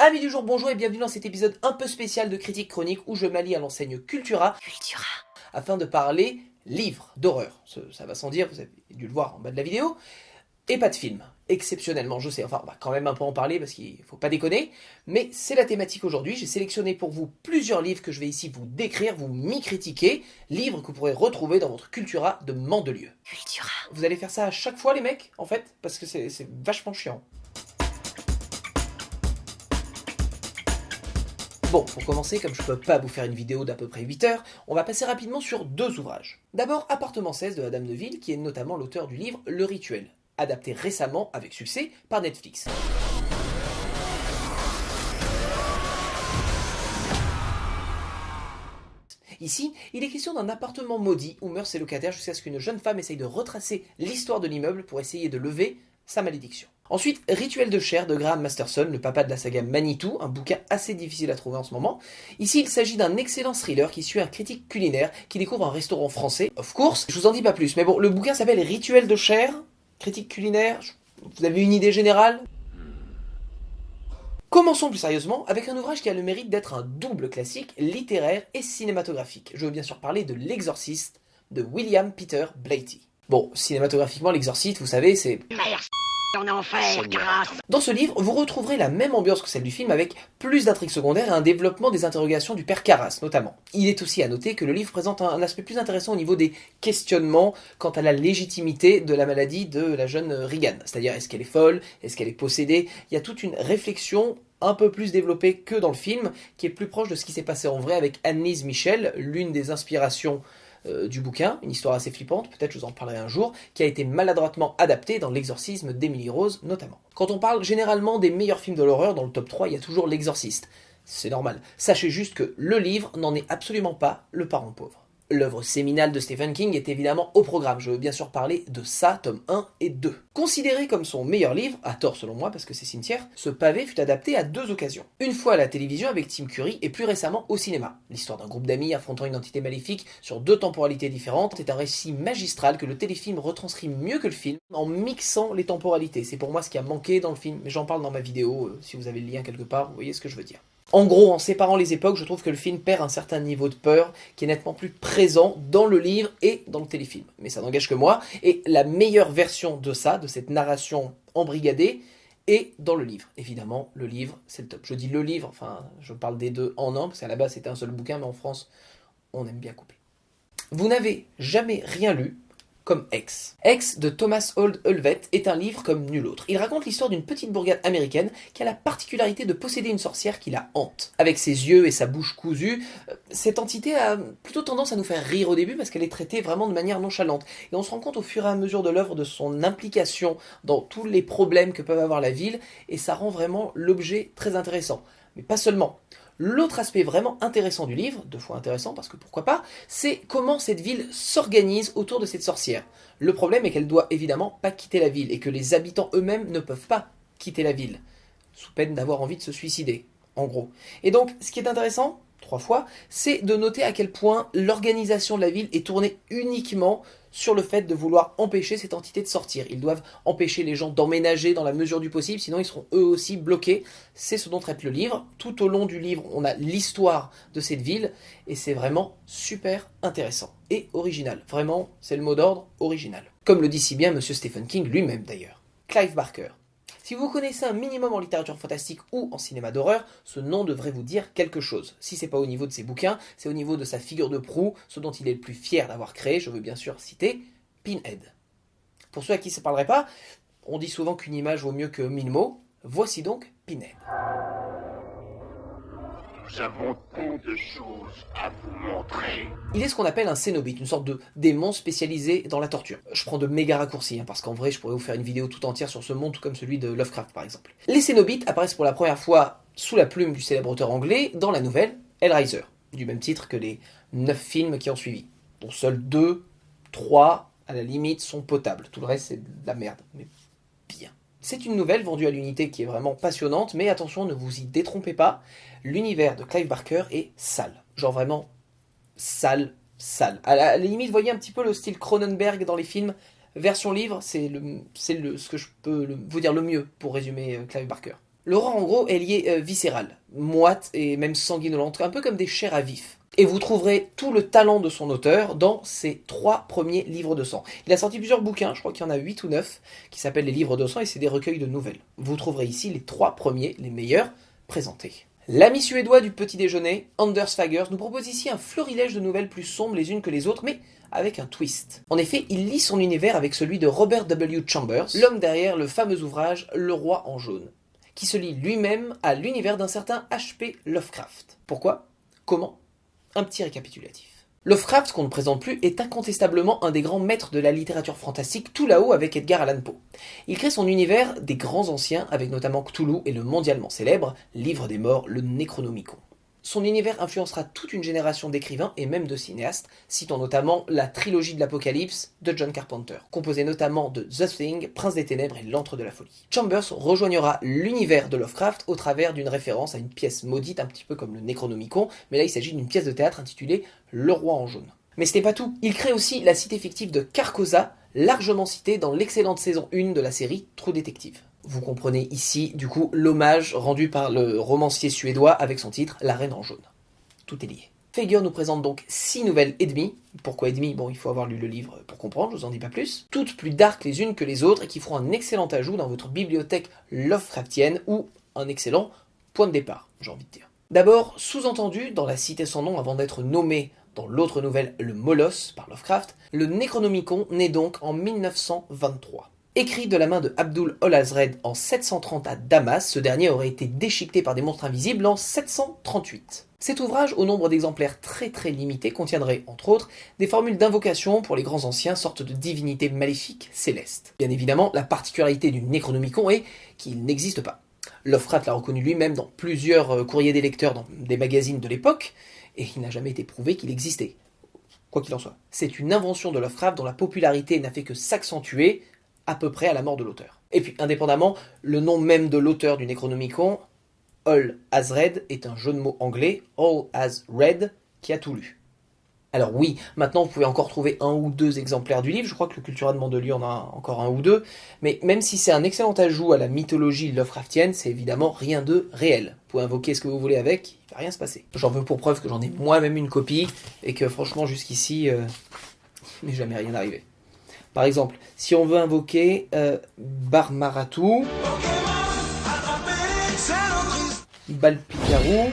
Amis du jour, bonjour et bienvenue dans cet épisode un peu spécial de Critique Chronique où je m'allie à l'enseigne Cultura afin de parler livres d'horreur. Ça va sans dire, vous avez dû le voir en bas de la vidéo. Et pas de film, exceptionnellement, je sais. Enfin, on va quand même un peu en parler parce qu'il faut pas déconner. Mais c'est la thématique aujourd'hui. J'ai sélectionné pour vous plusieurs livres que je vais ici vous décrire, vous m'y-critiquer. Livres que vous pourrez retrouver dans votre Cultura de Mandelieu. Cultura. Vous allez faire ça à chaque fois les mecs, en fait, parce que c'est vachement chiant. Bon, pour commencer, comme je peux pas vous faire une vidéo d'à peu près 8 heures, on va passer rapidement sur deux ouvrages. D'abord, Appartement 16 de Adam Neuville, qui est notamment l'auteur du livre Le Rituel, adapté récemment, avec succès, par Netflix. Ici, il est question d'un appartement maudit où meurent ses locataires jusqu'à ce qu'une jeune femme essaye de retracer l'histoire de l'immeuble pour essayer de lever sa malédiction. Ensuite, Rituel de chair de Graham Masterson, le papa de la saga Manitou, un bouquin assez difficile à trouver en ce moment. Ici, il s'agit d'un excellent thriller qui suit un critique culinaire qui découvre un restaurant français, of course. Je vous en dis pas plus, mais bon, le bouquin s'appelle Rituel de chair, critique culinaire, vous avez une idée générale ? Commençons plus sérieusement avec un ouvrage qui a le mérite d'être un double classique littéraire et cinématographique. Je veux bien sûr parler de L'Exorciste de William Peter Blatty. Bon, cinématographiquement, L'Exorciste, vous savez, c'est... En enfer, grâce. Dans ce livre, vous retrouverez la même ambiance que celle du film avec plus d'intrigues secondaires et un développement des interrogations du père Carras notamment. Il est aussi à noter que le livre présente un aspect plus intéressant au niveau des questionnements quant à la légitimité de la maladie de la jeune Regan. C'est-à-dire, est-ce qu'elle est folle? Est-ce qu'elle est possédée? Il y a toute une réflexion un peu plus développée que dans le film, qui est plus proche de ce qui s'est passé en vrai avec Annelise Michel, l'une des inspirations du bouquin, une histoire assez flippante, peut-être je vous en parlerai un jour, qui a été maladroitement adaptée dans L'exorcisme d'Emily Rose notamment. Quand on parle généralement des meilleurs films de l'horreur, dans le top 3, il y a toujours L'Exorciste. C'est normal. Sachez juste que le livre n'en est absolument pas le parent pauvre. L'œuvre séminale de Stephen King est évidemment au programme, je veux bien sûr parler de ça, tome 1 et 2. Considéré comme son meilleur livre, à tort selon moi parce que c'est Cimetière, ce pavé fut adapté à deux occasions. Une fois à la télévision avec Tim Curry et plus récemment au cinéma. L'histoire d'un groupe d'amis affrontant une entité maléfique sur deux temporalités différentes est un récit magistral que le téléfilm retranscrit mieux que le film en mixant les temporalités. C'est pour moi ce qui a manqué dans le film, mais j'en parle dans ma vidéo, si vous avez le lien quelque part, vous voyez ce que je veux dire. En gros, en séparant les époques, je trouve que le film perd un certain niveau de peur qui est nettement plus présent dans le livre et dans le téléfilm. Mais ça n'engage que moi. Et la meilleure version de ça, de cette narration embrigadée, est dans le livre. Évidemment, le livre, c'est le top. Je dis le livre, enfin, je parle des deux en un, parce qu'à la base c'était un seul bouquin, mais en France, on aime bien couper. Vous n'avez jamais rien lu comme X. X de Thomas Hold Hulvet est un livre comme nul autre. Il raconte l'histoire d'une petite bourgade américaine qui a la particularité de posséder une sorcière qui la hante. Avec ses yeux et sa bouche cousue, cette entité a plutôt tendance à nous faire rire au début parce qu'elle est traitée vraiment de manière nonchalante. Et on se rend compte au fur et à mesure de l'œuvre de son implication dans tous les problèmes que peut avoir la ville et ça rend vraiment l'objet très intéressant. Mais pas seulement. L'autre aspect vraiment intéressant du livre, deux fois intéressant parce que pourquoi pas, c'est comment cette ville s'organise autour de cette sorcière. Le problème est qu'elle doit évidemment pas quitter la ville et que les habitants eux-mêmes ne peuvent pas quitter la ville, sous peine d'avoir envie de se suicider, en gros. Et donc, ce qui est intéressant, trois fois, c'est de noter à quel point l'organisation de la ville est tournée uniquement sur le fait de vouloir empêcher cette entité de sortir. Ils doivent empêcher les gens d'emménager dans la mesure du possible, sinon ils seront eux aussi bloqués. C'est ce dont traite le livre. Tout au long du livre, on a l'histoire de cette ville, et c'est vraiment super intéressant et original. Vraiment, c'est le mot d'ordre, original. Comme le dit si bien Monsieur Stephen King lui-même d'ailleurs. Clive Barker. Si vous connaissez un minimum en littérature fantastique ou en cinéma d'horreur, ce nom devrait vous dire quelque chose. Si c'est pas au niveau de ses bouquins, c'est au niveau de sa figure de proue, ce dont il est le plus fier d'avoir créé, je veux bien sûr citer Pinhead. Pour ceux à qui ça parlerait pas, on dit souvent qu'une image vaut mieux que 1000 mots, voici donc Pinhead. Nous avons tant de choses à vous montrer. Il est ce qu'on appelle un cénobite, une sorte de démon spécialisé dans la torture. Je prends de méga raccourcis, parce qu'en vrai je pourrais vous faire une vidéo tout entière sur ce monde, tout comme celui de Lovecraft par exemple. Les cénobites apparaissent pour la première fois sous la plume du célèbre auteur anglais dans la nouvelle Hellraiser, du même titre que les 9 films qui ont suivi, dont seuls 2, 3 à la limite sont potables, tout le reste c'est de la merde, mais bien. C'est une nouvelle vendue à l'unité qui est vraiment passionnante, mais attention, ne vous y détrompez pas, l'univers de Clive Barker est sale. Genre vraiment sale. À la limite, vous voyez un petit peu le style Cronenberg dans les films. Version livre, c'est ce que je peux vous dire le mieux pour résumer Clive Barker. L'horreur en gros est liée viscérale, moite et même sanguinolente, un peu comme des chairs à vif. Et vous trouverez tout le talent de son auteur dans ses 3 premiers livres de sang. Il a sorti plusieurs bouquins, je crois qu'il y en a 8 ou 9, qui s'appellent les livres de sang et c'est des recueils de nouvelles. Vous trouverez ici les 3 premiers, les meilleurs, présentés. L'ami suédois du petit déjeuner, Anders Fagers, nous propose ici un florilège de nouvelles plus sombres les unes que les autres, mais avec un twist. En effet, il lie son univers avec celui de Robert W. Chambers, l'homme derrière le fameux ouvrage Le Roi en jaune, qui se lie lui-même à l'univers d'un certain H.P. Lovecraft. Pourquoi ? Comment ? Un petit récapitulatif. Lovecraft, qu'on ne présente plus, est incontestablement un des grands maîtres de la littérature fantastique, tout là-haut avec Edgar Allan Poe. Il crée son univers des grands anciens, avec notamment Cthulhu et le mondialement célèbre Livre des morts, le Necronomicon. Son univers influencera toute une génération d'écrivains et même de cinéastes, citant notamment la trilogie de l'Apocalypse de John Carpenter, composée notamment de The Thing, Prince des Ténèbres et L'Antre de la Folie. Chambers rejoignera l'univers de Lovecraft au travers d'une référence à une pièce maudite, un petit peu comme le Necronomicon, mais là il s'agit d'une pièce de théâtre intitulée Le Roi en jaune. Mais ce n'est pas tout, il crée aussi la cité fictive de Carcosa, largement citée dans l'excellente saison 1 de la série True Detective. Vous comprenez ici, du coup, l'hommage rendu par le romancier suédois avec son titre La Reine en jaune. Tout est lié. Fagers nous présente donc 6 nouvelles et demie. Pourquoi et demi ? Bon, il faut avoir lu le livre pour comprendre, je vous en dis pas plus. Toutes plus dark les unes que les autres et qui feront un excellent ajout dans votre bibliothèque Lovecraftienne ou un excellent point de départ, j'ai envie de dire. D'abord, sous-entendu, dans La Cité sans nom avant d'être nommé dans l'autre nouvelle Le Molosse par Lovecraft, le Necronomicon naît donc en 1923. Écrit de la main de Abdul Al-Azred en 730 à Damas, ce dernier aurait été déchiqueté par des monstres invisibles en 738. Cet ouvrage, au nombre d'exemplaires très limité, contiendrait, entre autres, des formules d'invocation pour les grands anciens, sortes de divinités maléfiques célestes. Bien évidemment, la particularité du Necronomicon est qu'il n'existe pas. Lovecraft l'a reconnu lui-même dans plusieurs courriers des lecteurs dans des magazines de l'époque, et il n'a jamais été prouvé qu'il existait. Quoi qu'il en soit. C'est une invention de Lovecraft dont la popularité n'a fait que s'accentuer, à peu près à la mort de l'auteur. Et puis, indépendamment, le nom même de l'auteur du Necronomicon, Al-Azred, est un jeu de mots anglais, All as read, qui a tout lu. Alors oui, maintenant vous pouvez encore trouver 1 ou 2 exemplaires du livre, je crois que le Cultura de Mandelieu en a encore 1 ou 2, mais même si c'est un excellent ajout à la mythologie Lovecraftienne, c'est évidemment rien de réel. Vous pouvez invoquer ce que vous voulez avec, il va rien se passer. J'en veux pour preuve que j'en ai moi-même une copie, et que franchement jusqu'ici, il n'est jamais rien arrivé. Par exemple, si on veut invoquer Barmaratu, Balpicaru,